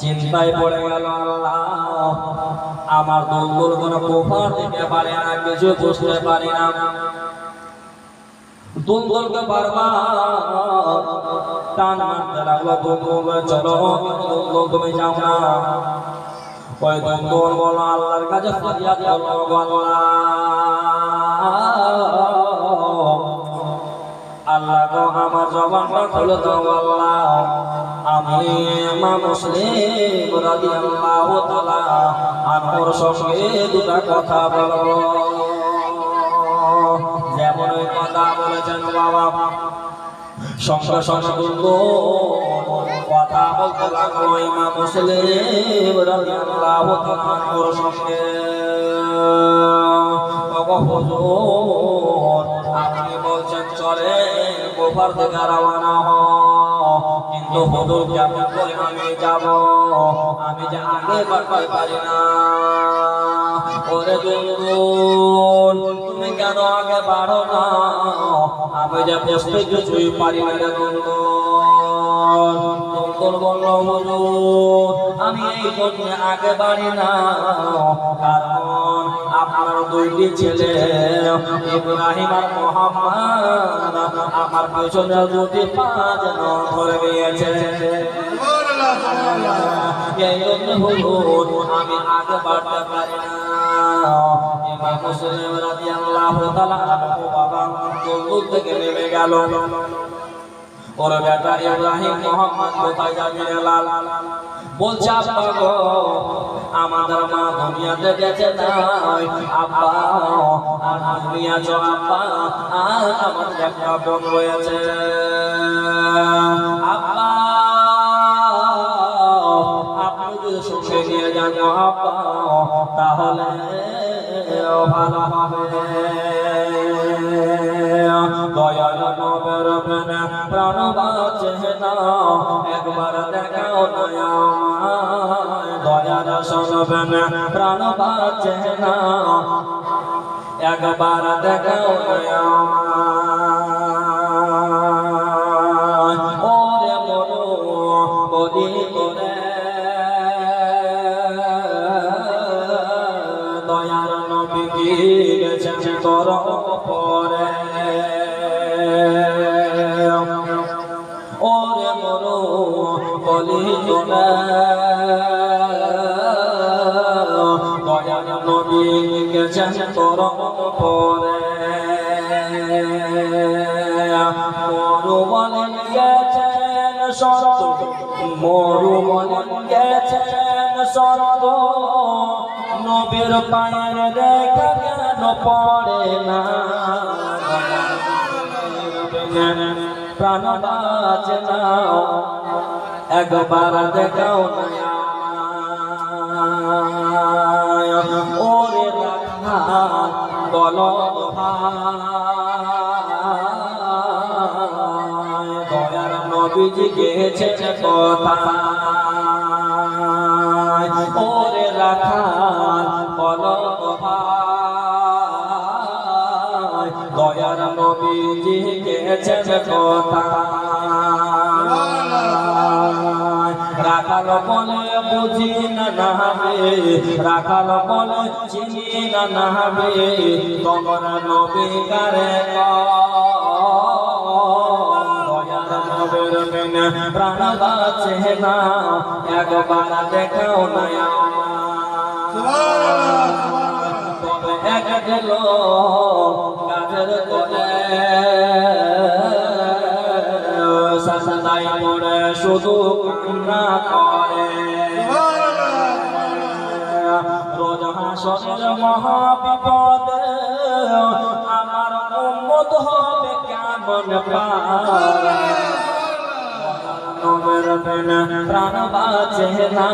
চিন্তায় পড়ে গেল, আল্লাহ আমার দুলদুল কোন কোফা দিতে পারে না, কিছু বুঝতে পারি না। দুলদুলকে বারবার টান মারতে লাগলো, দুলদুল চলো, দুলদুল তুমি যাও না। ওই দুলদুল বলো আল্লাহর কাছে ফরিয়াদ করলো, আল্লাহ আল্লাহ গো আমার জবানটা খুলে দাও আল্লাহ, আমি মা মুসলিম রাদিয়াল্লাহু তাআলা আনহুর সঙ্গে দুটা কথা বলবো। যেমন ওই কথা বলেছেন বাবা, সঙ্গে সঙ্গে কথা বলতে লাগলো ইমাম মুসলিম রাদিয়াল্লাহু তাআলা আনহুর সঙ্গে। হুজুর আপনি বলছেন চলে কোফার থেকে রওনা হও, কিন্তু হুজুর কেমন করে আমি যাব, আমি যে আগে বাড়তে পারি না। ওরে দুলদুল তুমি কেন আগে বাড়ো না, আমি যে বসতে কিছুই পারি না রে দুলদুল। দুলদুল বলল হুজুর আমি এই জন্য আগে বাড়ি না, কারণ আপনার দুইটি ছেলে ইব্রাহিম আর মুহাম্মদ আমার পেছনে দুটি পা যেন ধরে গিয়েছে, এই জন্য হুজুর আমি আগে বাড়তে পারি না। ইমাম মুসলিম রাদিয়াল্লাহু তাআলা আনহু বাবা দুলদুল থেকে নেমে গেল। ওর বেটা ইব্রাহিম মুহাম্মদ কোথায় যাবে লাল বলছে, আব্বা গো আমাদের মা দুনিয়াতে বেঁচে নাই, আব্বা আর দুনিয়া চো আব্বা, আর আমার একটা বোন রয়েছে, আব্বা আপনি যদি সঙ্গে নিয়ে যান আব্বা তাহলে ভালো হবে। দয়াল নবের প্রেমে প্রাণ বাঁচে না, একবার দেখাও দয়া আমায়, দয়ার সনবেনে প্রাণ বাঁচে না, একবার দেখাও দয়া আমায়। ওরে মনো বলি করে দয়ার নবী কি গেছেন তোর পরে, ওরে মনো বলি তোরা দয়ার নবী গেছেন তোর পরে, মরু বলেন গেছেন শরত, মরু বলেন গেছেন শরত, নবীর পায়ের রেখা কেন পড়ে না, প্রাণ বাঁচে না, একবার দেখাও না আমায়। ওরে রাখাল বলো ভাই দয়ার নবীজি গেছেন কোথায়, ওরে রাখাল বলো ভাই দয়ার নবীজি গেছেন কোথায়। রাখাল বলে বুঝি না নাবে, রাখাল বলে চিনি না নাবে, তোমার নবী কারে দয়ার নবীর বিনে প্রাণ বাঁচে না, একবার দেখাও না তবে এক গেল কাজের করে সাসাদাই পড়ে শুধু কান্না করে, রোজ হাসরের মহাবিপদে আমার উম্মত হবে কেমন পারে, নবের বিনে প্রাণ বাঁচে না,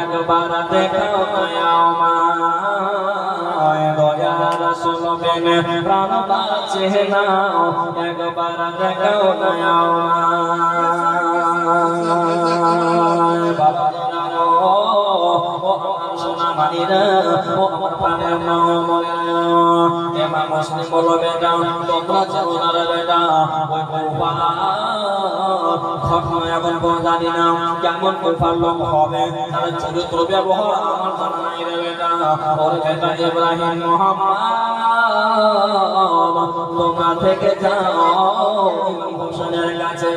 একবার দেখাও না আমায়, দয়ার রাসূল বিনে প্রাণ বাঁচে না, একবার দেখাও না আমায়। বাবা জানো ও আমার সোনা মানি না ও আমার প্রাণের মা মরে না ইমাম মুসলিম বলল বেটা তোমরা জানো না রে বেটা ওই কুফার ঘটনা এখন কোন জানি না কেমন কুফার লোক হবে তার চরিত্র ব্যবহার আমার জানা নাই রে বেটা ওর বেটা ইব্রাহিম মুহাম্মদ তোমরা থেকে যাও ইমাম হোসেনের কাছে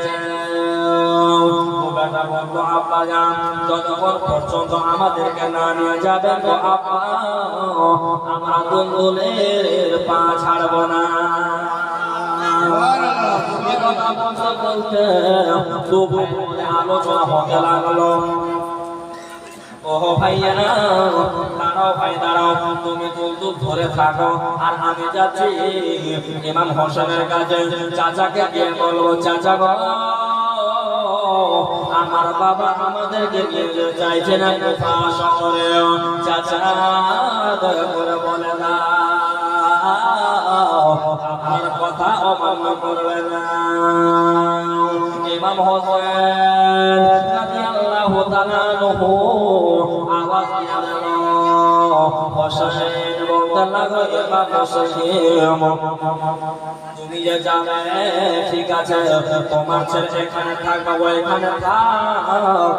বেটা বলতো আব্বা যান যতক্ষণ পর্যন্ত আমাদেরকে না নিয়ে যাবেন তো আব্বা আমরা দুলদুলের পা ছাড়ব না বলতে বলতে আলোচনা হতে লাগলো ওহো ভাইয়া দাঁড়াও ভাই দাঁড়াও তুমি দুলদুল ধরে থাকো আর আমি যাচ্ছি ইমাম হোসেনের কাছে চাচাকে গিয়ে বলবো চাচা গো আমার বাবা আমাদেরকে নিয়ে চাইছে না কুফা শহরে চাচা দয়া করে বলে না আমার কথা অমান্য করবে না ইমাম হোসেন রাদিয়াল্লাহু তাআলা আনহু আওয়াজ দিয়ে দিল হোসেন বলতে লাগলো ইমাম হোসেন তুমি যে যাবে ঠিক আছে তোমার ছেলে এখানে থাকবে ওইখানে থাক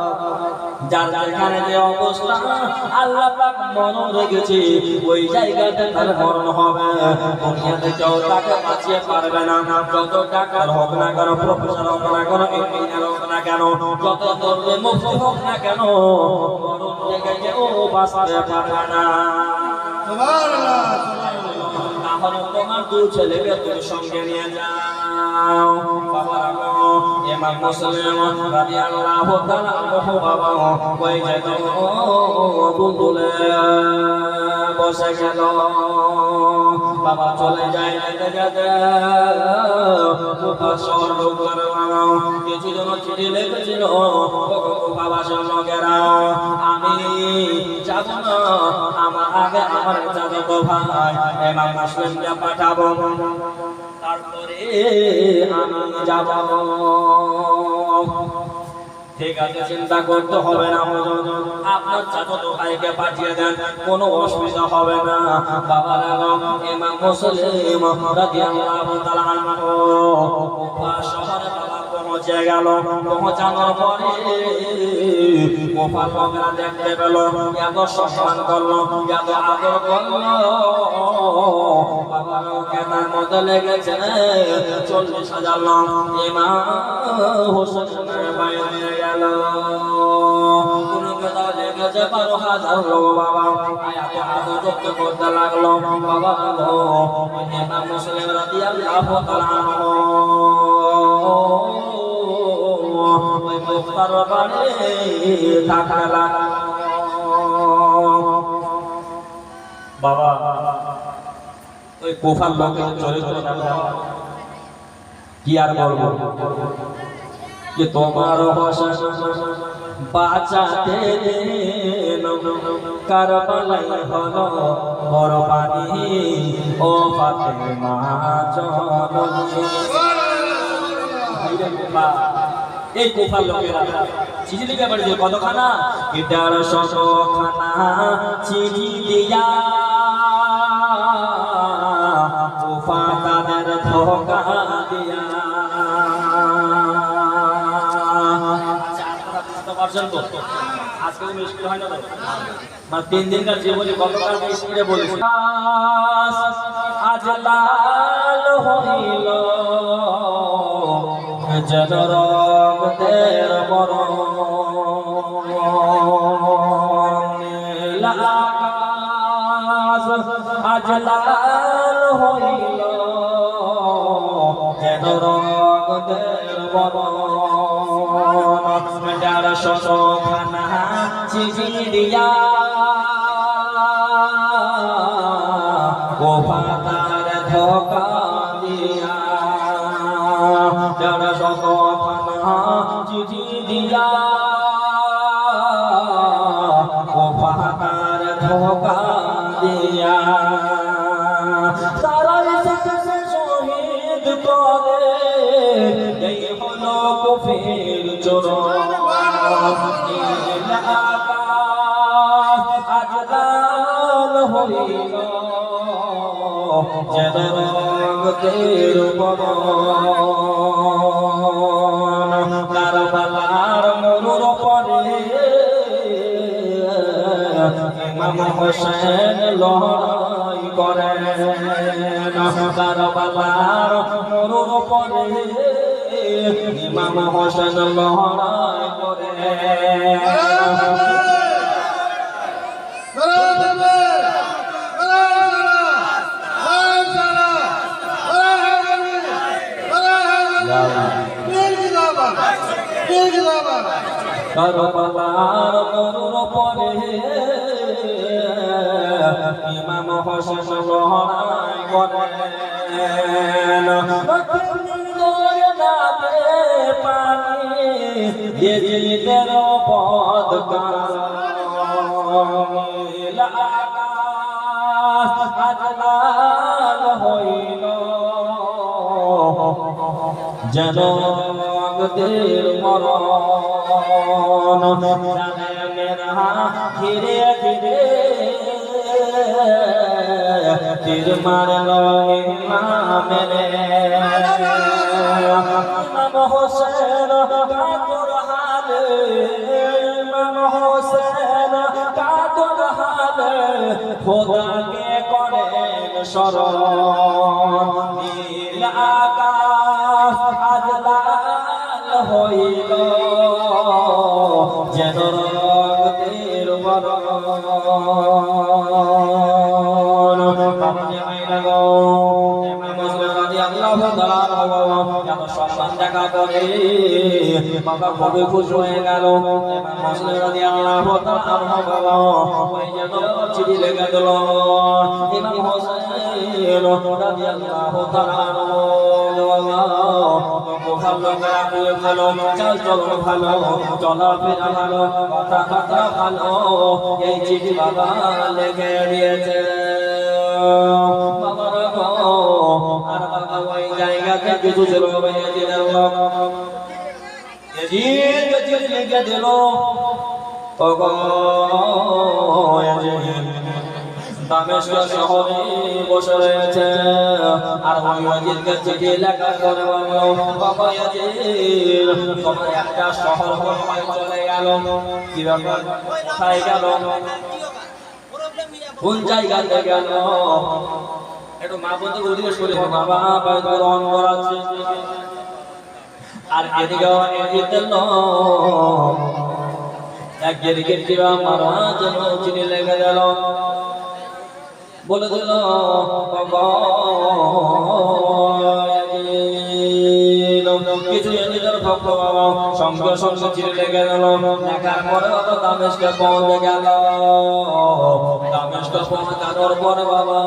যার যেখানে যে অবস্থা আল্লাহ পাক মনে রেখেছে ওই জায়গাতে তার মরণ হবে দুনিয়াতে কেউ তাকে বাঁচিয়ে পারবে না যত টাকার হোক না কেন প্রফেসর হোক না কেন ইঞ্জিনিয়ার হোক না কেন যত দরবে মুফতি হোক না কেন মরণ থেকে কেউ বাঁচতে পারবে না সুবহানাল্লাহ তাহলে তোমার দুই ছেলেকে তুমি সঙ্গে নিয়ে যাও বাবা ইমাম মুসলিম রাদিয়াল্লাহু তাআলা আনহু বাবা ওই যে দুলদুলে বসে গেল বাবা চলে যায় যেতে যেতে কুফা শহর লোকের কিছু জন চিঠি লিখেছিল বাবা লোকেরা আমি যাব না আমার আগে আমার চাচাতো ভাই ইমাম মুসলিমকে পাঠাবো তারপরে আমি যাব ঠিক আছে চিন্তা করতে হবে না আপনার চাচাতো ভাইকে পাঠিয়ে দেন কোনো অসুবিধা হবে না বাবার ইমাম মুসলিম রাদিয়াল্লাহু তাআলা আনহু কুফা শহরে বাবা পৌঁছে গেল পৌঁছানোর পরে কুফার লোকেরা দেখতে পেল এত সম্মান করলো এত আদর করলো বাবার কেনার মধ্যে লেগেছে 40,000 লোক ইমাম হোসেনের বাইরে গেল কোনো কথা লেগেছে 12,000 লোক বাবা এত আদর করতে লাগলো বাবা ইমাম মুসলিম রাদিয়াল্লাহু তাআলা আনহু ওই মুফতার বাড়ি থাকতে লাগলো বাবা ওই কুফার লোকের চরিত্র কি আর বলবো যে তোমার বাঁচাতে কারবালাই হলো কুরবানি ও ফাতেমা এই কুফার লোকেরা চিঠি লিখে পাঠিয়েছে কতখানা 1100 খানা চিঠি দিয়া কুফা তাদের ধোঁকা দিয়া আজকে মুশকিল হয় না মানে 3 দিনকার জীবনে গতকাল স্পিডে বলেছি আজ লাল হইল যেন রক্তের বরণ আজ লাল হইল যেন রক্তের বরণ 1100 খানা চিঠি দিয়া কুফা তার ধোঁকা দিয়া 1100 খানা চিঠি দিয়া কুফা তার ধোঁকা দিয়া তারাই শহীদ করে এই হলো কুফের চরণ আজ হইল যেন রক্তের বরণ কারবালার মরুর পরে ইমাম হোসেন লড়াই করেন কারবালার মরুর পরে ইমাম হোসেন লড়াই করেন কারবালার মরুর পরে ইমাম হোসেন লড়াই করেন পানি যেদের পদ কাল হইল যেন রক্তের মরণ মেরা ধীরে ধীরে তীর মারল মেরে ইমাম হোসেন কাতর হালে ইমাম হোসেন কাতর হালে খোদাকে করেন শরণ নীল আকাশ আজ লাল হইল যেন রক্তের বরণ সম্মান দেখা করে বাবা খুবই খুশি হয়ে গেল চিঠি লেগে দিল ইমাম হোসেন রাদিয়াল্লাহু তাআলা ভালো ভালো চাল চলন ভালো চলাফেরা ভালো কথাবার্তা ভালো এই চিঠি বাবা লেগে দিয়েছে বাবার আর বাবা ওই জায়গাতে কিছু ছিল চিঠি লেগে দিল দামেস্ক শহরে বসে রয়েছে আর ওই ওয়াজিরকে চিঠি লেখা করে বলল বাবা ইয়াজির তোমার একটা শহর কোথায় চলে গেল কি ব্যাপার কোথায় গেল কোন জায়গাতে গেল একটু মা বলতে জিজ্ঞেস করি বাবা বাইরে রন করাচ্ছে আর এদিকে এদিকে একদিকে দিবা মারা যেন চিঠি লেগে গেল বলে দিল কিছু নিজের ভক্ত বাবা সঙ্গে সঙ্গে চিঠি লেগে গেল দেখার পরে বাবা দামেস্কে পৌঁছে গেল দামেস্কে পৌঁছানোর পরে বাবা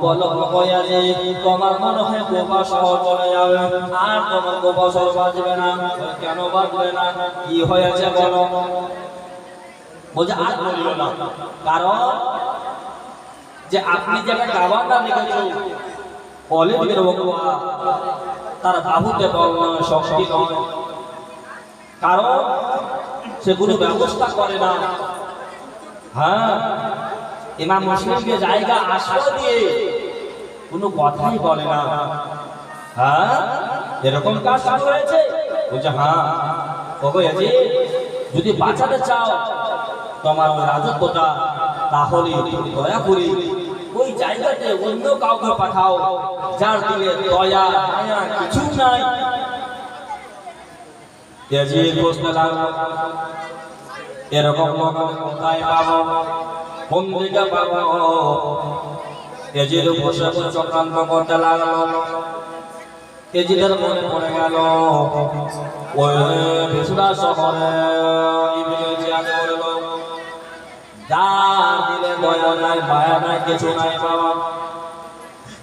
বলো কয়াজি তোমার মনে হয় গোপা শহর চলে যাবে আর তোমার গোপা শহর বাঁচবে না কেন বাঁচবে না কি হয়েছে বলো বলছে আর বলিও না কারণ যে আপনি যেটা কাবার নাম লিখেছেন অলিদের বকুয়া তার বাহুতে বল নয় শক্তি নয় কারণ সে কোনো ব্যবস্থা করে না হ্যাঁ ইমাম মুসলিমকে জায়গা আশ্রয় দিয়ে কোনো কথাই বলে না হ্যাঁ এরকম কাজ শুরু হয়েছে বলছে হ্যাঁ ওগো এজি যদি বাঁচাতে চাও তোমার রাজত্বটা তাহলে দয়া করে ওই জায়গাতে অন্য কাউকে পাঠাও যার দিলে দয়া মায়া কিছু নাই ইয়াজিদ বলতে লাগলো এরকম লোক কোথায় পাবো কোন দিকে পাবো ইয়াজিদ বসে বসে চক্রান্ত করতে লাগলো ইয়াজিদের মনে পড়ে গেল ওই বিসরা শহরে ইবনে জিয়াদ বলল যার দিলে দয়া নাই মায়া নাই কিছু নাই বাবা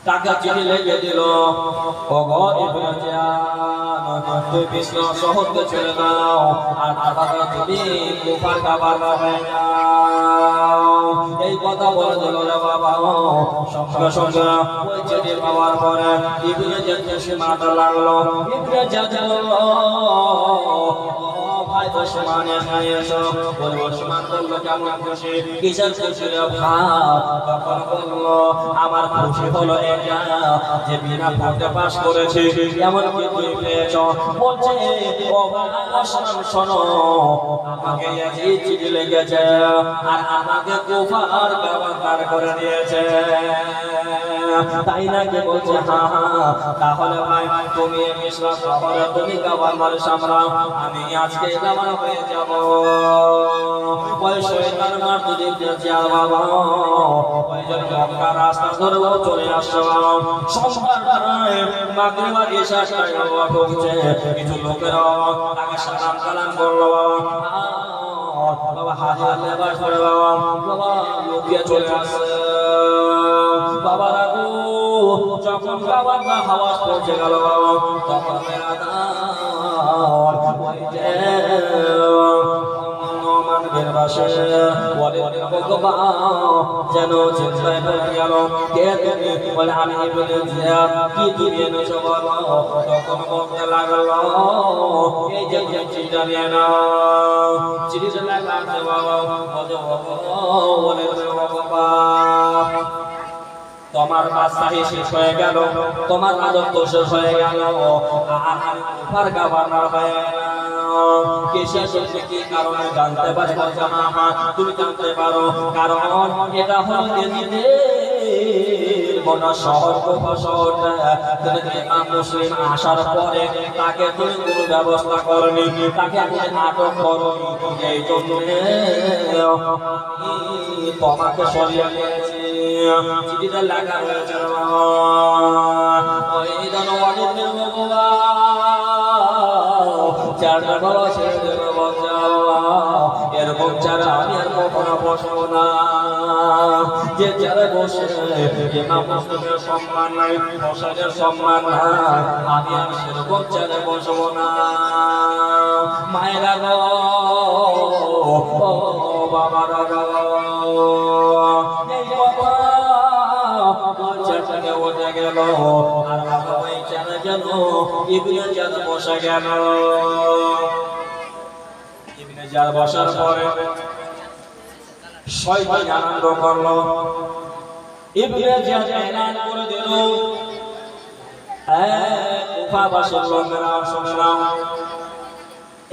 তাকে চিঠি লিখে দিল ও গো ইবনে জিয়াদ তুই বিসরা শহরকে ছেড়ে দাও আর তারপরে তুমি কুফার কাবার হয়ে যাও এই কথা বলে দিল রে বাবা সঙ্গে সঙ্গে ওই চিঠি পাওয়ার পরে ইবনে জিয়াদ সে মাথা লাগলো ইবনে জিয়াদ বলল ভাই ওসমান এখানে এসো। বলে ওসমান বললো কেমন খুশি? কিসের খুশি রে ভাই? তখন বললো আমার খুশি হলো এটা যে বিনা ভোটে পাস করেছি, এমন কি তুই পেয়েছ? বলছে ও ভাই ওসমান শোনো, আমাকে ইয়াজিদ চিঠি লিখেছে আর আমাকে কুফার গভর্নর করে দিয়েছে। তাই নাকি? বলছে হ্যাঁ হ্যাঁ। তাহলে ভাই তুমি মিশরা শহরে তুমি গভর্নর সামলাও, আমি আজকে গভর্নর হয়ে যাব। ওই শয়তান মারতুদি দিয়েছে আর বাবা ওই যে মক্কা রাস্তা ধরে চলে আসছে। সোমবার রাতে মাগরিবের ঈশা টাইম হচ্ছে, কিছু লোকেরা তাকে সালাম কালাম করলো। বাবা হাজার লেবার ধরে বাবা লুকিয়ে চলে আসছে। বাবা রাগু যখন বাবার না হাওয়া পৌঁছে গেল তখন যেন চিন্তায় পড়ে গেল, কে তুমি? বলে আমি বলে কি তুমি এনেছো বলো। তখন বলতে লাগলো এই যে চিঠিটা নিয়ে নাও। চিঠিটা লেখা আছে বাবা, বলে বাবা তোমার বাদশাহী শেষ হয়ে গেল, তোমার রাজত্ব শেষ হয়ে গেল, আর আমি কুফার গভর্নর হয়ে গেলাম। কিসের জন্য কি কারণে জানতে পারি? বলছে হ্যাঁ তুমি জানতে পারো, কারণ এটা হলো এজিদের কোন শহর কুফা শহরটা তুমি ইমাম মুসলিম আসার পরে তাকে তুমি কোনো ব্যবস্থা করনি, তাকে তুমি আটক করনি, এই জন্য তোমাকে সরিয়ে নিয়েছি। চিঠিটা লেখা হয়েছে ওই জনওয়ানের বাবা চারটা বাবা ছেড়ে দেবে এরকম চারা আমি আর কখনো বসবো না। যে চারে বসে ইমাম মুসলিমের সম্মান নাই, হোসেনের সম্মান নাই, আমি আর সেরকম চারে বসবো না। মায়েরা গো বাবারা গো এই কথা চারটাকে উঠে গেল আর বাবা ওই চারে গেল ইবনে জাদ বসে গেল। ইবনে জাদ বসার পরে শয়তান আনন্দ করলো। ইবনে জাদ এলান করে দিল কুফাবাসীর লোকেরা শুনে নাও,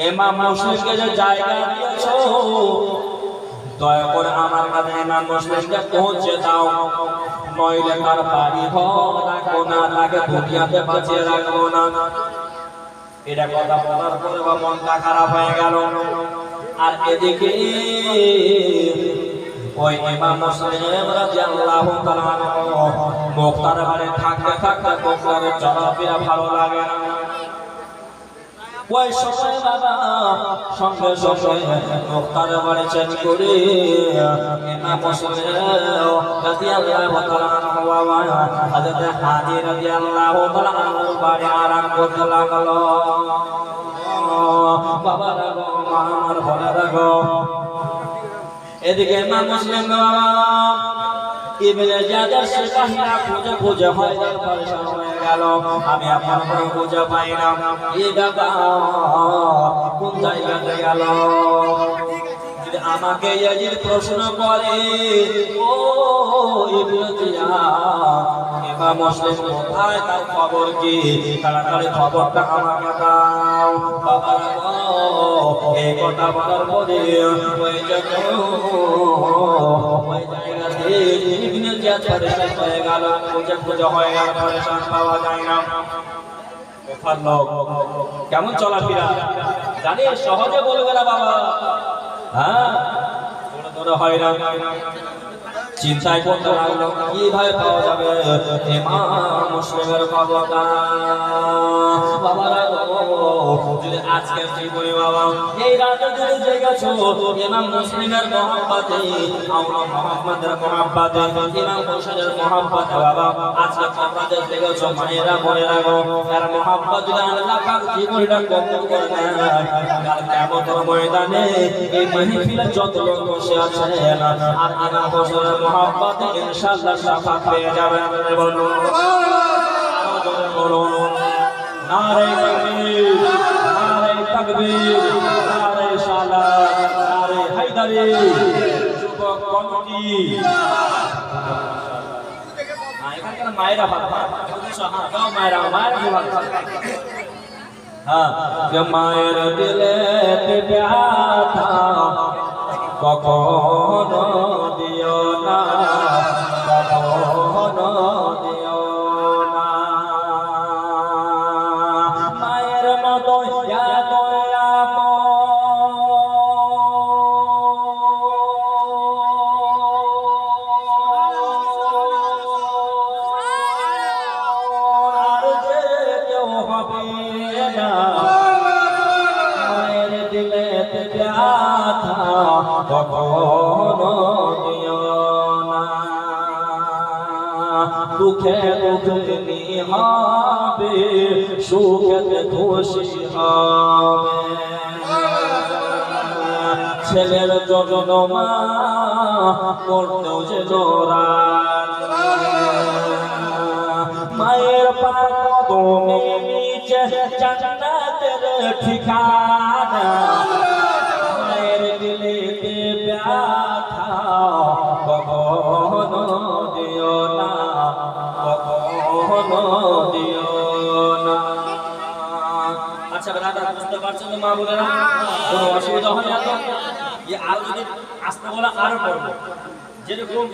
ইমাম মুসলিমকে যে জায়গা দিয়েছো দয়া করে আমার কাছে ইমাম মুসলিমকে পৌঁছে দাও, নইলে তার বাড়ি ঘর রাখবো না, তাকে দুনিয়াতে বাঁচিয়ে রাখবো না। এটা কথা বলার পরে মনটা খারাপ হয়ে গেল। আর এদিকে ওই ইমাম মুসলিম রাদিয়াল্লাহু তাআলা মুক্তার বাড়ি থাকতে থাকতে মুক্তারের চলাফেরা ভালো লাগে না। ওই সময় বাবা সঙ্গে সঙ্গে মুক্তার বাড়ি চেঞ্জ করে ইমাম মুসলিম রাদিয়াল্লাহু তাআলা হযরত হাজী রাদিয়াল্লাহু তাআলা বাড়ি আরাম করতে লাগলো। বাবা রাগো আমার ভোলা রাগো। এদিকে ইমাম মুসলিম ইবনে জাদের সিপাহীরা খুঁজে খুঁজে হয় পরেশান হয়ে গেল, আমি আপনার কোনো খুঁজে পাই না, এই বাবা কোন জায়গাতে গেল? যদি আমাকে ইয়াজিদ প্রশ্ন করে ও ইবনে জিয়াদ ইমাম মুসলিম কোথায়, তার খবর কি? তাড়াতাড়ি খবরটা আমাকে দাও। বাবা এই কথা বলার পরে ওই জায়গাতে ইবনে জিয়াদ পরেশান হয়ে গেল, খুঁজে খুঁজে হয়ে গেল, পরেশান পাওয়া যায় না। কুফার লোক কেমন চলাফেরা জানি, সহজে বলবে না বাবা, হ্যাঁ দৌড়ে দৌড়ে হয় না। চিন্তায় করতে লাগলো কিভাবে পাওয়া যাবে ইমাম মুসলিমের খবরটা। বাবারা যদি আজকে জীবনে বাবা এই রাতে যদি জেগেছো ইমাম মুসলিমের মহব্বতে, আমরা মুহাম্মাদের মহব্বতে, ইমাম হোসেনের মহব্বতে বাবা আজকে তোমরা জেগেছো, মায়েরা মনে রাখো এর মহব্বত যদি আল্লাহ পাক জীবনটা কবুল করে নেয়, কাল কিয়ামতের ময়দানে এই মাহফিলে যত লোক বসে আছেন আর ইমাম হোসেনের মহব্বতে ইনশাআল্লাহ শাফাত পেয়ে যাবেন। বলুন বলুন নারে তাকবীর, নারে তাকবীর, নারে সেক্রেটারি যুবক কমিটি এখানকার মায়েরা ভাগ মায়েরা ভাগ মায়ের দিলে ব্যথা কখনো দিও না, কখনো দিও না। মায়ের মতো আর যে কেউ হবে না। মায়ের দিলে ব্যথা কখনো দিও না। দুঃখে দুঃখে হবে, সুখে খুশি হবে। ছেলের জন্য মা করতেও যে মায়ের পাদমে নিচে জান্নাতের ঠিকানা। মায়ের দিলে ব্যথা কখনো দিও না, কখনো দিও না। আচ্ছা দাদা বুঝতে পারছেন মা বোনেরা, কোনো অসুবিধা হয় না তো? আর যদি আসতে বলা আরো করবো, যেরকম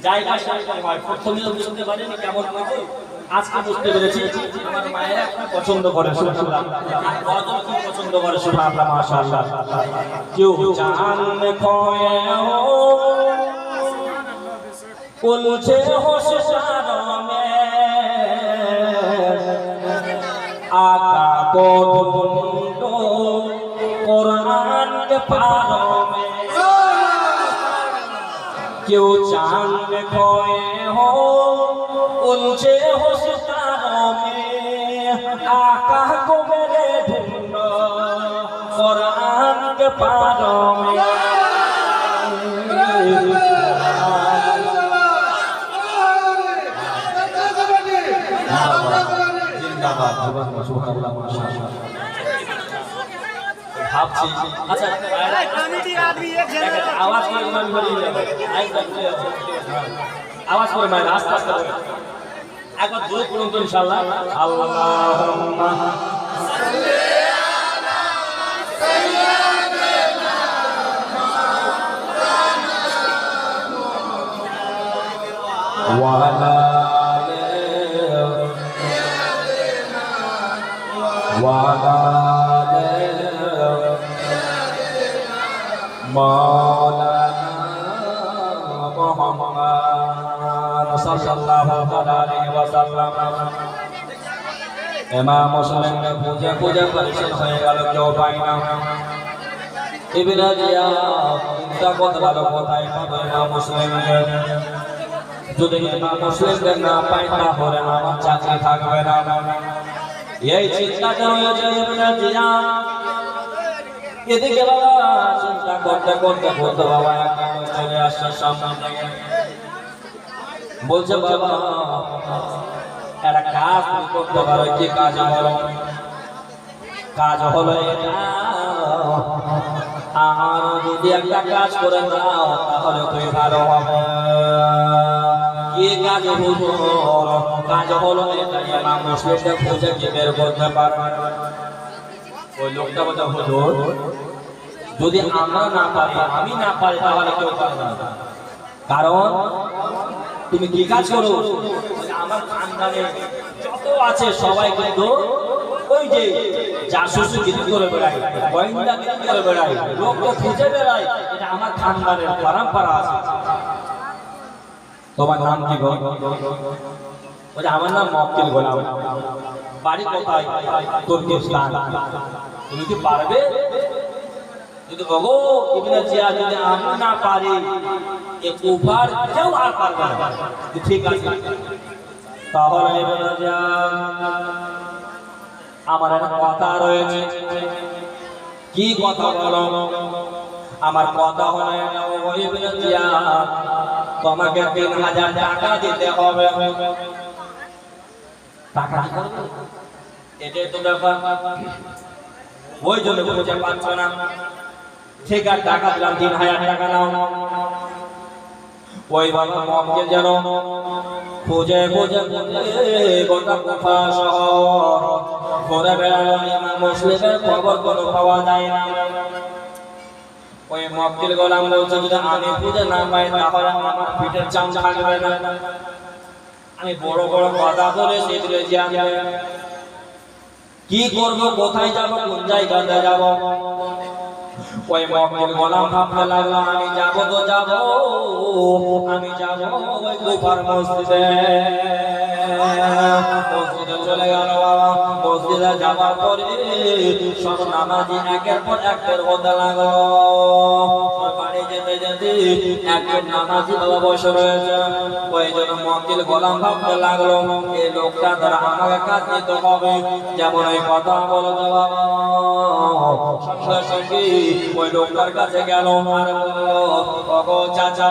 জায়গা সেরকম হয়। প্রথমে বুঝতে পারিনি কেমন হবে, আজকে বুঝতে পেরেছি। আমার মায়েরা পছন্দ করে, শুনলাম কতজন কি পছন্দ করে, শুনলাম মাশাআল্লাহ। কেউ জান খোয়ে হো বলছে হোশ শরমে, আকা কো ঢুন্ডো কোরআন के पारों में। क्यों चांद खोए हो उलझे हो सितारों में, आका को मेरे ढूंढो कुरान के पारों में। जिंदाबाद सुभान अल्लाह। ভাবছি আচ্ছা আওয়াজ করে আওয়াজ করে মায়ের আস্তে আস্তে একবার দূর করুন তো ইনশাআল্লাহ। আল্লাহুম্মা ওয়া আলা ওয়া আলা মাওলানা মুহাম্মদ সাল্লাল্লাহু আলাইহি ওয়াসাল্লাম। ইমাম মুসলিমের পূজা পরিশোধ হয়ে গেল, কেউ পাই না। ইবনে জিয়াদ চিন্তা করলো কোথায় পাবো ইমাম মুসলিমকে। যদি ইমাম মুসলিমকে না পাই তাহলে আমার চাকরি থাকবে না। এই চিন্তাটা হয়েছে ইবনে জিয়াদ। এদিকে বাবা চিন্তা করতে করতে বলতে বাবা চলে আসছে সামনে থেকে, বলছে বাবা একটা কাজ করতে পারো। কি কাজ হলো? কাজ হলো এটা, আর যদি একটা কাজ করে দাও তাহলে তুই ভালো হবে। কি কাজ হলো? কাজ হলো এটা, ইমাম মুসলিমকে খুঁজে কি বের করতে পারবে। ওই লোকটা বলতে হুজুর যদি আমরা না পারি, আমি না পারি, তাহলে কেউ পারবে না। কারণ তুমি কি কাজ করো? আমার খানদানে যত আছে সবাই কিন্তু ওই যে জাসুসি গিরি করে বেড়ায়, গোয়েন্দা গিরি করে বেড়ায়, লোককে খুঁজে বেড়ায়। এটা আমার খানদানের পরম্পরা আছে। তোমার নাম কি গো? বলে আমার নাম মক্কেল গোলাম। বাড়ি কোথায়? তুর্কিস্তান। তুমি কি পারবে? যদি বলো ইবনে জিয়াদ যদি আমি না পারি, এ কুফার কেউ আর পারবে না। ঠিক আছে, তাহলে ইবনে জিয়াদ আমার একটা কথা রয়েছে। কি কথা বলো? আমার কথা হলো ইবনে জিয়াদ তোমাকে 3000 টাকা দিতে হবে। টাকা কি করবে? এটাই তো ব্যাপার। ওই জন্য বুঝে পাচ্ছ না। ঠিক আর টাকা দিলাম 3000 টাকা নাও। ওই বাবা মক্কে যেন খুঁজে খুঁজে গোটা কুফা শহর ঘুরে বেড়ালো, ইমাম মুসলিমের খবর কোনো পাওয়া যায় না। ওই মক্কের গোলাম বলছে যদি আমি খুঁজে না পাই তাহলে আমার পিঠের চাম থাকবে না। আমি বড় বড় কথা বলে সেদিকে জানবে কি করব, কোথায় যাব, কোন জায়গাতে যাব। ওই মক্কের গোলাম ভাবতে লাগলো আমি যাব তো যাব, আমি যাব ওই কুফার মসজিদে। মসজিদে চলে গেল বাবা। মসজিদে যাওয়ার পরে সব নামাজি একের পর এক বের হতে লাগলো। বাড়ি যেতে যেতে একজন নামাজি বাবা বসে রয়েছে। ওই জন্য মক্কের গোলাম ভাবতে লাগলো এই লোকটা দ্বারা আমাকে কাজ নিতে হবে। যেমন এই কথা বলতে বাবা সঙ্গে সঙ্গে ওই লোকটার কাছে গেল আর বলল ওগো চাচা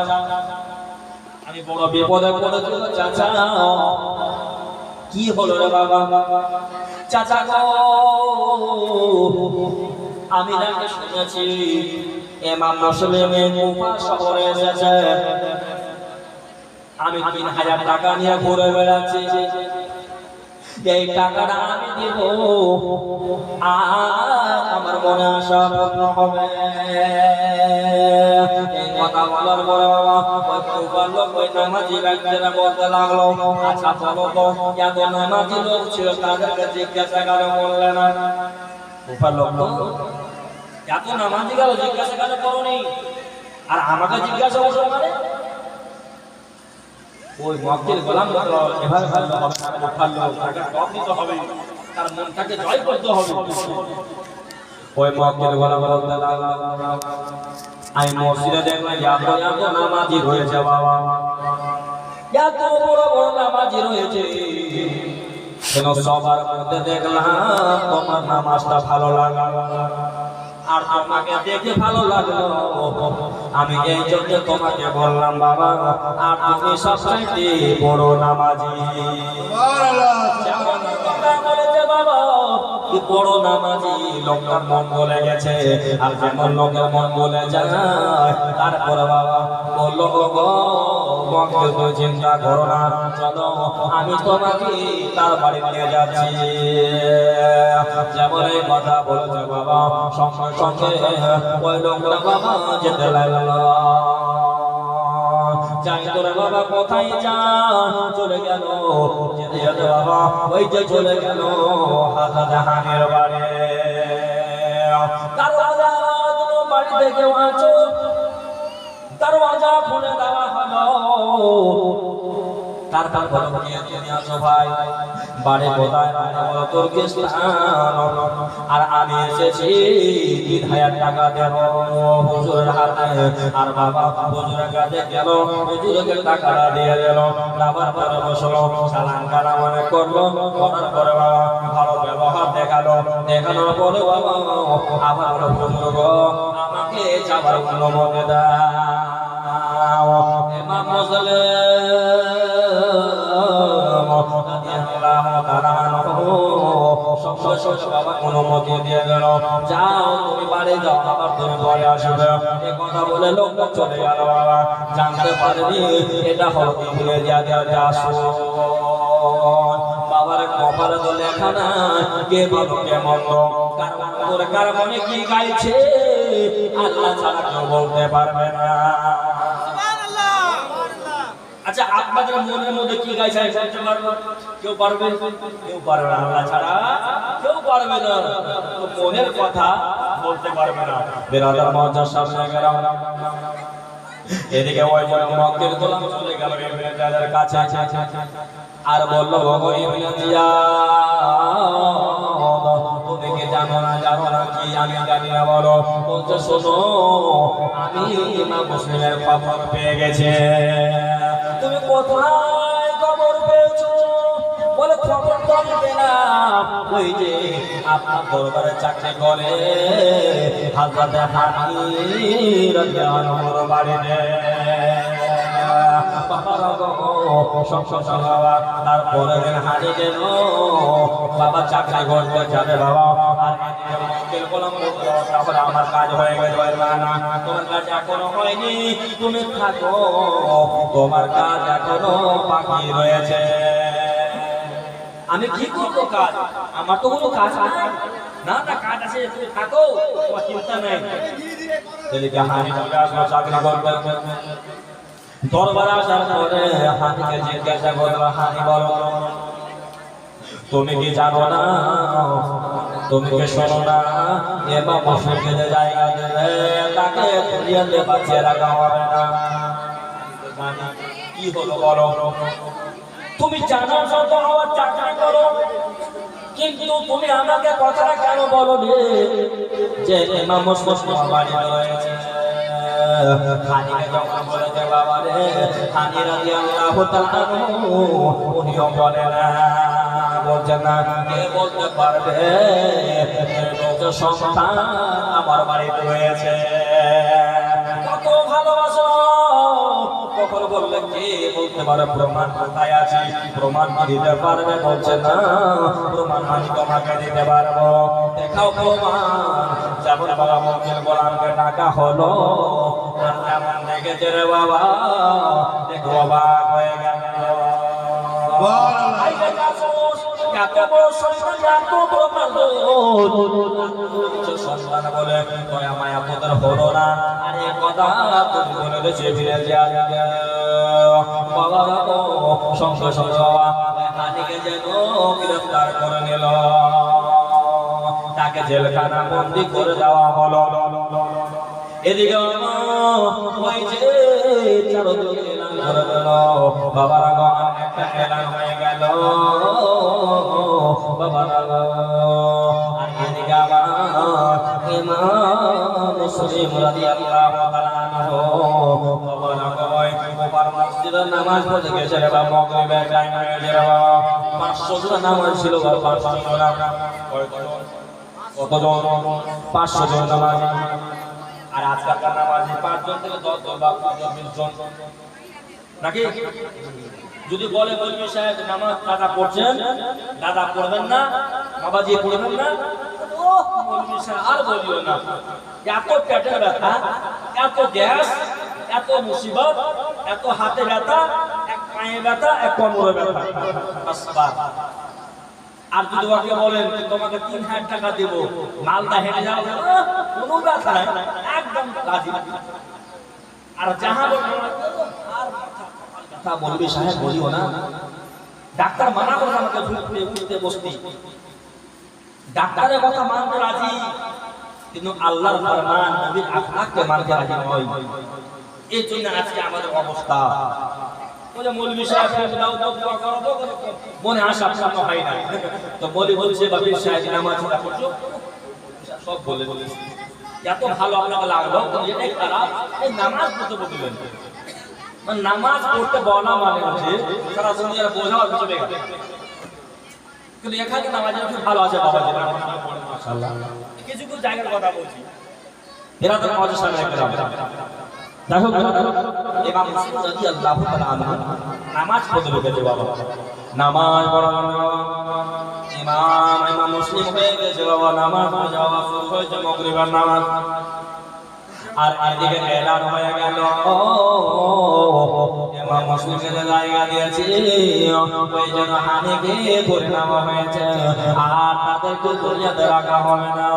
আমি বড় বিপদে পড়েছি চাচা। কি হলো রে বাবা? চাচা গো আমি নাকি শুনেছি ইমাম মুসলিমের কুফা শহরে এসেছে, আমি 3000 টাকা নিয়ে ঘুরে বেড়াচ্ছি, এই টাকাটা আমি দিব আর আমার মনে আশা পূর্ণ হবে। এই কথা বলার পরে বাবা ওই কুফার লোক ওই নামাজি ব্যক্তিরা বলতে লাগলো আচ্ছা বলো তো এত নামাজি লোক ছিল তাদেরকে জিজ্ঞাসা করে বললে না? কুফার লোক এত নামাজি গেল জিজ্ঞাসা করে করোনি আর আমাকে জিজ্ঞাসা করছো মানে? ওই মক্কের গোলাম বলল এভাবে ভালো হবে না, কুফার লোক তাকে টপ দিতে হবে, তার মনটাকে জয় করতে হবে। ওই মক্কের গোলাম বলতে লাগলো আমি মসজিদে দেখলাম এত নামাজি রয়েছে বাবা, এত বড় বড় নামাজি রয়েছে, কেন সবার মধ্যে দেখলাম তোমার নামাজটা ভালো লাগলো আর তোমাকে দেখে ভালো লাগলো, আমি এই জন্য তোমাকে বললাম বাবা আর তুমি সবচাইতে বড় নামাজি। বাবা কি বড় নামাজি, লোকটার মন বলে গেছে আর যেমন লোকের মন বলে যায়। তারপরে বাবা বললো গো মক্কে তো চিন্তা করো না, চলো আমি তোমাকে তার বাড়ি নিয়ে যাচ্ছি। যেমন এই কথা বলেছে বাবা সঙ্গে সঙ্গে ওই লোকটা বাবা যেতে লাগলো। যাই তোরে বাবা কোথায় যা চলে গেল, যেতে যেতে বাবা ওই যে চলে গেল হাজা জাহানের বাড়ি। দরওয়াজা দুটো বাড়ি থেকে আছো, দরওয়াজা খুলে দেওয়া হলো। তারপর বলো কে তুমি আছো ভাই? বাড়ি কোথায়? বলো তুর্কিস্তান। আর আমি এসেছি 3000 টাকা দেব হুজুরের হাতে। আর বাবা হুজুরের কাছে গেল, হুজুরকে টাকাটা দিয়ে দিল। আবার পরে বসলো, সালাম কালাম অনেক করলো, করার পরে বাবা ভালো ব্যবহার দেখালো। দেখানোর পরে বাবা আবার বলো হুজুর গো আমাকে যাবার অনুমতি দাও। ইমাম অনুমতি দিয়ে গেল, যাও তুমি বাড়ি যাও, আবার তুমি পরে আসবে। এ কথা বলে লোকটা চলে গেল। বাবা জানতে পারেনি এটা হলো বাবার কপালে তো লেখা না কে ভালো কে মন্দ, কার মনে কি গাইছে আল্লাহ ছাড়া কেউ বলতে পারবে না। আচ্ছা আপনাদের মনের মধ্যে কি গাইছে বলতে পারবে? কেউ পারবে? কেউ পারবে না, আল্লাহ ছাড়া কেউ পারবে না। তো মনের কথা বলতে পারবে না। বেরাদার মহাজার সামনে গেলাম, এদিকে ওই মক্কের গোলাম চলে গেল ইবনে জিয়াদের কাছে আর বলল ওগো ইবনে জিয়াদ তুমি কি জানো না কি? আমি জানি না। বলো। বলতে শোনো আমি ইমাম মুসলিমের খবর পেয়ে গেছে। তুমি কোথায় খবর পেয়েছো? বলে খবর তো আমি পেলাম ওই যে আপনার দরবারে চাকরি করে হযরত হানি রাদিয়াল্লাহু আনহুর বাড়িতে। তারপরে হানি গেল বাবা চাকরি করতে যাবে বাবা। আর মুশকিল গোলাম তাহলে আমার কাজ হয়ে গেছে না, তোমার কাজ এখনো হয়নি, তুমি থাকো, তোমার কাজ এখনো বাকি রয়েছে। আমি কি করবো কাজ? আমার তো কোনো কাজ নাই। না না, কাজ আছে, তুমি থাকো, তোমার চিন্তা নেই। এদিকে হানি চলে আসলো চাকরি করতে। দরবার আসার পরে হানিকে জিজ্ঞাসা করলো, হানি বলো, তুমি কি জানো না, তুমি কি শোনো না, এবার মুশরিককে যে জায়গা দেবে তাকে দুনিয়াতে বাঁচিয়ে রাখা হবে না। কি হলো বলো? তুমি জানো শত হওয়ার চাকরি করো, কিন্তু তুমি আমাকে কথাটা কেন বলো যে ইমাম মুসলিম বাড়িতে রয়েছে? হানিকে যখন বলেছে বাবা রে, হানি রাদিয়াল্লাহু তাআলা উনিও বলে না, বলছেন না, কে বলতে পারবে সন্তান আমার বাড়িতে রয়েছে? কত ভালোবাসো, কখন বললে কে বলতে পারে? প্রমাণ কোথায় আছে? প্রমাণ দিতে পারবে? বলছে না, প্রমাণ আমি তোমাকে দিতে পারবো, দেখাও প্রমাণ। যেমন বাবা মুমিন গোলামকে ডাকা হলো, আর যেমন দেখেছে রে বাবা, দেখো অবাক হয়ে গেল। সন্তান বলে দয়া মায়া তোদের হলো না, আর এই কথা তুমি বলে দেশে ফিরে বাবা, সঙ্গে সঙ্গে বাবা হানিকে যেন গ্রেফতার করে নিল, তাকে জেলখানা বন্দি করে দেওয়া হলো। এদিকে চারদিকে করে দিল, বাবার একটা এলান হয়ে গেল, বাবার আর এদিকে আবার ইমাম মুসলিম রাদিয়াল্লাহু তাআলা আনহু বাবার মসজিদে নামাজ পড়তে গেছে রে বাবা, মাগরিবের টাইম হয়ে গেছে রে বাবা, 500 জন নামাজ ছিল বাবা, 500 জন। কতজন? 500 জন নামাজ। আর আজকালকার নামাজি 5 জন থেকে 10 জন বা 20 জন নাকি? যদি বলে বলবি সাহেব নামাজ দাদা পড়ছেন, দাদা পড়বেন না, বাবাজি পড়বেন না, ও বলবি সাহেব আর বলিও না, এত পেটের ব্যথা, এত গ্যাস, এত মুসিবত, এত হাতে ব্যথা, এক পায়ে ব্যথা, এক কোমরে ব্যথা, আর যদি ওকে বলেন তোমাকে 3000 টাকা দেব, মালদা হেঁটে যাও, কোনো ব্যথা নাই, একদম রাজি। আর যাহা কথা বলবি সাহেব বলিও না, ডাক্তার মানা করে আমাকে উঠতে বসতে, ডাক্তারের কথা মানতে রাজি, কিন্তু আল্লাহর ফরমান নবীর আখলাককে মানতে রাজি নয়। এই জন্য আজকে আমাদের অবস্থা। মৌলভী সাহেব মনে আশা পূর্ণ হয় না, তো মৌলভী বলছে বাবির সাহেব নামাজ পড়ছো, সব বলে এত ভালো আপনাকে লাগলো, এটাই খারাপ, এই নামাজ পড়তে বলবেন। নামাজ পড়তে বলা মানে হচ্ছে সারা দুনিয়ার বোঝা চলে গেল, কিন্তু এখানে নামাজের খুব ভালো আছে বাবা, মাশাআল্লাহ। কিছু কিছু জায়গার কথা বলছি, এরা তো নামাজের সামনে একদম দেখো, ইমাম মুসলিম রাদিয়াল্লাহু তাআলা আনহু নামাজ পড়তে গেছে বাবা, নামাজ পড়ানো ইমাম মুসলিম হয়ে গেছে বাবা, নামাজ যাওয়া শুরু হয়েছে মাগরিবের নামাজ। আর এদিকে এলান হয়ে গেল ইমাম মুসলিমের জায়গা দিয়েছে, ওই জন্য হানিকে ধরে নেওয়া হয়েছে, আর তাদেরকে দুনিয়াতে রাখা হবে না,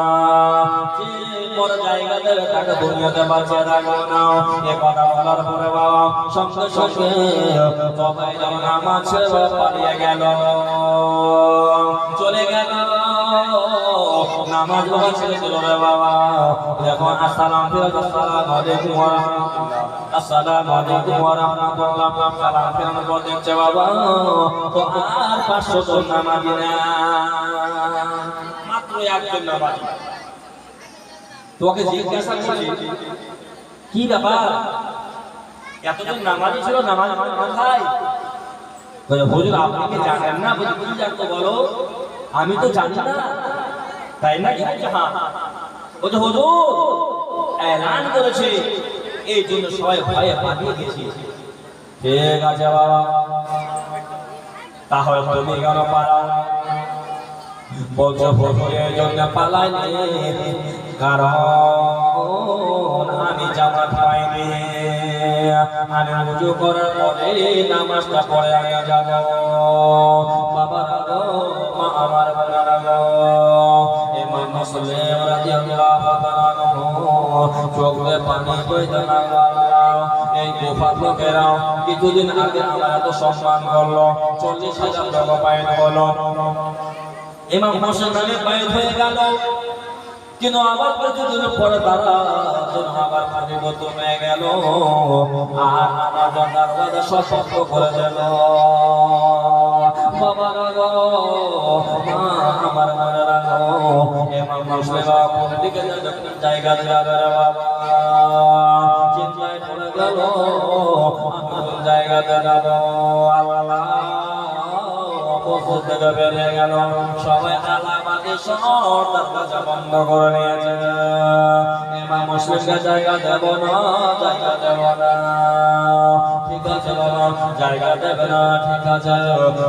বড় জায়গা দেবে তাকে দুনিয়াতে বাঁচিয়ে রাখবো না। এ কথা বলার পরে বাবা সঙ্গে সঙ্গে সবাই যখন নামাজ ছেড়ে পালিয়ে গেল, চলে গেল, নামাজ বাবা ছেড়ে দিল রে বাবা। দেখুন আসসালামু আলাইকুম ওয়া রাহমাতুল্লাহ, আসসালামু আলাইকুম ওয়া রাহমাতুল্লাহ, সালাম ফেরানোর পর দেখছে বাবা তো আর 500 জন নামাজি না, মাত্র একজন নামাজি। তোকে জিজ্ঞাসা করছি কি ব্যাপার, এতজন নামাজি ছিল, নামাজ কোথায়? হুজুর আপনি কি জানেন না? বলি কি জানতো বলো? আমি তো জানি না, তাই না? হ্যাঁ। বলছে হুজুর এলান করেছে, এই জন্য সবাই ভয়ে পালিয়ে গেছি। ঠিক আছে বাবা, তাহলে তুমি কেন পালাও? বলছে হুজুরের জন্য পালাইনি, কারণ আমি জামাত পাইনি। আমি উজু করার পরে নামাজটা পড়ে আমি যাব। বাবারা গো, মা আমার বোনেরা গো, ইমাম মুসলিম রাদিয়াল্লাহু তাআলা চোখে পানি বইতে লাগলো। এই গোফার লোকেরা কিছুদিন আগে আমার এত সম্মান করলো, 40,000 টাকা পাইন হলো। ইমাম হোসেন আলী বাইর হয়ে গেল, কিন্তু আবার কিছুদিন পরে তারা আবার পরিবর্তন হয়ে গেল, আর আমার দরওয়াজা সব বন্ধ করে দিল। বাবারা গো, আমার মনেরা গো, ইমাম মুসলিম কোন দিকে জায়গা যাবে রে বাবা, চিন্তায় পড়ে গেল আমি কোন জায়গাতে যাব। আল্লাহ বলতে বেড়ে গেল, সবাই আলামাদি সব দরজা বন্ধ করে নিয়েছে। ইমাম মুসলিমকে জায়গা দেব না, জায়গা দেব না। ঠিক আছে বাবা, জায়গা দেবে না, ঠিক আছে,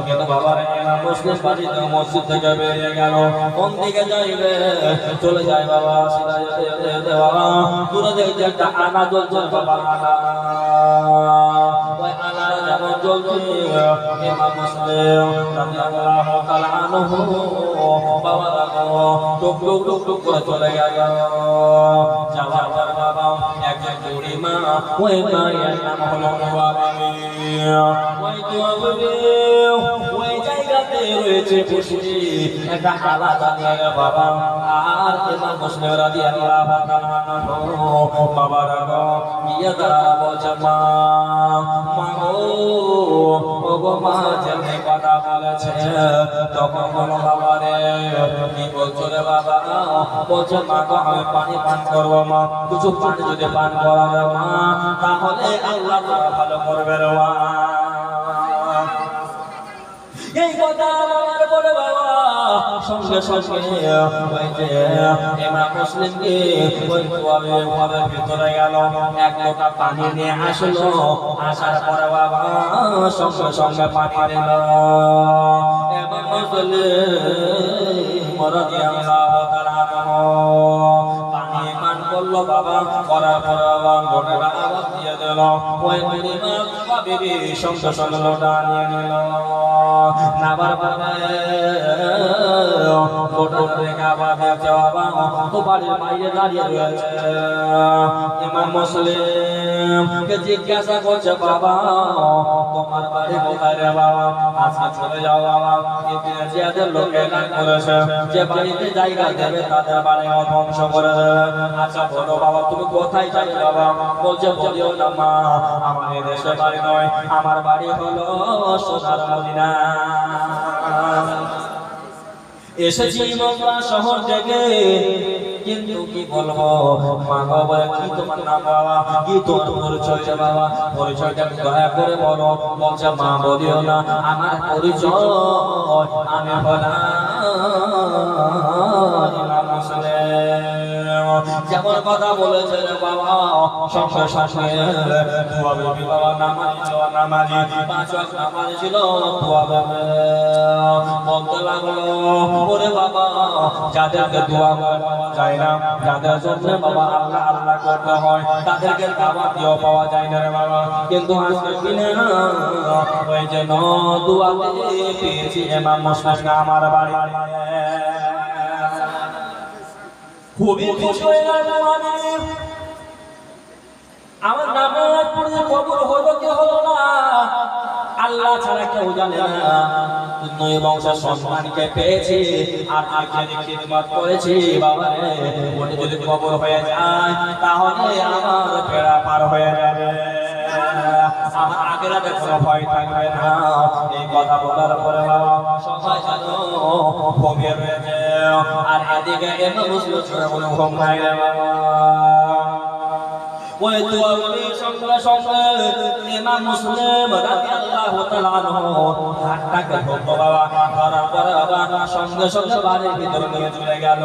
কিন্তু বাবার ইমাম মুসলিম বাড়িতে মসজিদ থেকে বেরিয়ে গেল। কোন দিকে যাইবে? চলে যায় বাবা, সিধা যেতে বাবা, দূরে দেখতে একটা আনা জ্বলছে বাবা, আনা, ওই আনার যেমন জ্বলছে ইমাম মুসলিম রাদিয়াল্লাহু তাআলা আনহু বাবারা গো টুক টুক টুক টুক করে চলে গেল। যাওয়ার পর বাবা একজন বুড়ি মা, ওই মায়ের নাম হলো নওয়াবি। ওই নওয়াবি ওই জায়গাতে রয়েছে বসে একটা আলাদা জায়গা বাবা। আর ইমাম মুসলিম রাদিয়াল্লাহু তাআলা আনহু বাবারা গো গিয়ে তারা বলছে, মা গো, ও গো মা, যেমনি কথা বলেছে তখন বলো বাবা রে, কি বলছো রে বাবা? বলছে, মা গো আমি পানি পান করবো মা, কিছু পানি যদি পান করাবে মা, তাহলে আল্লাহ তাআলা ভালো করবে রে মা। এই কথা বলার পরে বাবা সঙ্গে সঙ্গে ওই যে ইমাম মুসলিমকে ওই কুয়ার ঘরের ভিতরে গেল, এক লোটা পানি নিয়ে আসলো। আসার পরে বাবা সঙ্গে সঙ্গে পানি দিল। ইমাম মুসলিম রাদিয়াল্লাহু তাআলা পানি পান করলো বাবা, করার পরে বাবা লোটাটা আবার দিয়ে দিল। ওই বুড়িমা বিবি সঙ্গে সঙ্গে লোটা নিয়ে নিল। নাবার পরে লোটা রেখে আবার দেখছে বাবা তো বাড়ির বাইরে দাঁড়িয়ে রয়েছে। ইমাম মুসলিমকে জিজ্ঞাসা করছে, বাবা তোমার বাড়ি কোথায় রে বাবা? আচ্ছা চলে যাও বাবা, জিয়াদের লোক এলান করেছে যে বাড়িতে জায়গা দেবে তাদের বাড়ি ধ্বংস করে দেবে। আচ্ছা বলো বাবা তুমি কোথায় যাবে বাবা? বলছে, বলিও না মা, আমার দেশে বাড়ি নয়, আমার বাড়ি হলো সোনার মদিনা। এসেছি মক্কা শহর থেকে, কিন্তু কি বলবো মা বাবা, কি তোমার নাম বাবা, কি তোমার পরিচয় রে বাবা? পরিচয়টা দয়া করে বলো। বলছে, মা বলিও না, আমার পরিচয় আমি হলাম যেমন কথা বলেছে রে বাবা, সঙ্গে সঙ্গে বাবা নামাজি 5 ওয়াক্ত নামাজ ছিল। বলতে লাগলো, ওরে বাবা যাদেরকে দোয়া পাওয়া যায় না, যাদের জন্য বাবা আল্লাহ আল্লাহ করতে হয়, তাদেরকে দাওয়াত দিয়েও পাওয়া যায় না রে বাবা। কিন্তু আজকে দিনে ওই যে দোয়া পেয়েছি ইমাম মুসলিম আমার বাড়ি। খুবই খুশি হয়ে গেল আমার নামাজ পড়ে কবুল হলো কি হলো না আল্লাহ ছাড়া কেউ জানে না। নয় বংশের সম্মানকে পেয়েছি আর আখেরি খিদমত করেছি বাবা রে, ওটা যদি কবুল হয়ে যায় তাহলে আমার বেড়া পার হয়ে যাবে, আমার আখিরাতে কোনো ভয় থাকবে না। এই কথা বলার পরে বাবা সবাই জানো ঘুমিয়ে রয়েছে, আর এদিকে ইমাম মুসলিম ছোট কোনো ঘুম নাই রে বাবা। ওই দুয়ারের সঙ্গে সঙ্গে ইমাম মুসলিম রাদিয়াল্লাহু তাআলা আনহু হাতটাকে ধরলো বাবা, ধরার পরে বাবা সঙ্গে সঙ্গে বাড়ির ভিতরে নিয়ে চলে গেল।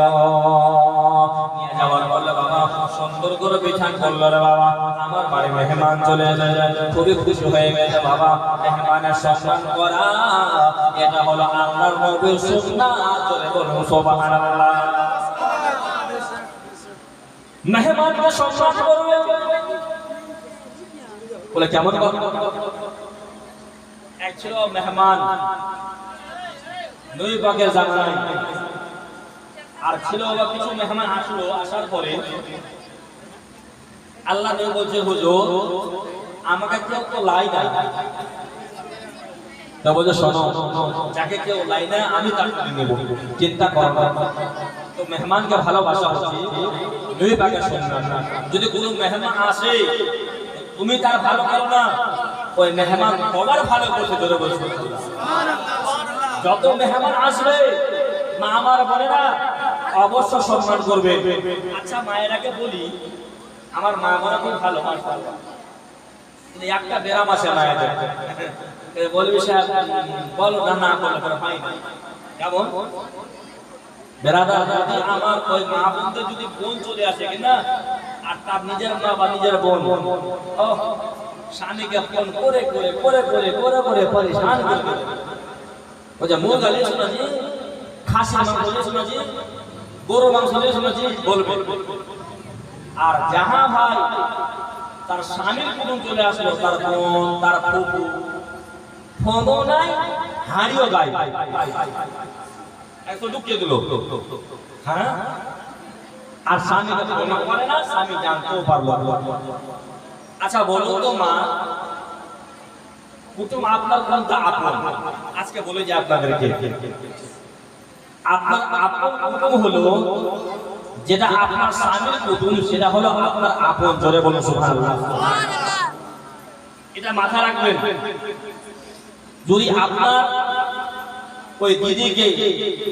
নিয়ে যাওয়ার বললে বাবা সুন্দর করে বিছান করলো রে বাবা, আমার বাড়ি মেহমান চলে এসেছে, খুবই খুশি হয়ে গেছে বাবা। মেহমানের সম্মান করা এটা হলো আল্লাহর নবীর সুন্নাত, চলে বলুন সুবহানাল্লাহ। মেহমানকে সম্মান করবে বলে কেমন কথা। এক ছিল মেহমান নবী পাকের জামানায়, আর ছিল কিছু মেহমান আসলো, আসার পরে আল্লাহ নবী বলছে হুজুর আমাকে কেউ তো লাই না, তা বলছে শোনো যাকে কেউ লাই না আমি তাকে নেব, চিন্তা করো না। তো মেহমানকে ভালোবাসা হচ্ছে নবী পাকের সুন্নাত। যদি কোনো মেহমান আসে তুমি তার ভালো করো না, ওই মেহমান তোমার ভালো করতে ধরে বসবে। যত মেহমান আসবে মা আমার বোনেরা অবশ্য সম্মান করবে। আচ্ছা মায়েরাকে বলি, আমার মা বোনা খুব ভালো, কিন্তু একটা বেরাম আছে মায়েদের, বলবি সাহেব বলো না, না বলে করে পাই না। কেমন বেরাদার যদি আমার ওই মা বোনদের যদি বোন চলে আসে কিনা, আর তার নিজের মা বা নিজের বোন স্বামীকে ফোন করে করে করে করে করে করে পরেশান করবে। বলছে মুরগা নিয়ে শোনাছি, খাসি মাংস নিয়ে শোনাছি, গরু মাংস নিয়ে শোনাছি বলবে। আর যাহা ভাই তার স্বামীর কুটুম চলে আসলো, তার বোন তার ফুফু ফোনও নাই, হাড়িও গায়, একটু ঢুকিয়ে দিল। হ্যাঁ, আর স্বামী মনে করে না, স্বামী জানতেও পারলো। আচ্ছা বলুন তো মা, কুটুম আপনার কোনটা আপন? আজকে বলে যে আপনাদেরকে আপনার আপন কুটুম হলো যেটা আপনার স্বামীর কুটুম, সেটা হলো আপনার আপন। জোরে বলুন সুবহানাল্লাহ। এটা মাথায় রাখবেন। যদি আপনার ওই দিদিকে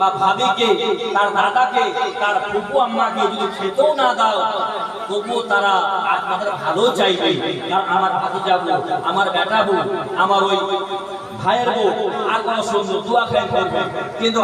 বা ভাবিকে, তার দাদাকে, তার ফুফু আম্মাকে যদি খেতেও না দাও, তবুও তারা আপনাদের ভালো চাইবে। কারণ আমার ভাতিজা বউ, আমার বেটা বউ, আমার ওই ভাইয়ের বউ আর কোনো সুন্দর দোয়া খাই করবে। কিন্তু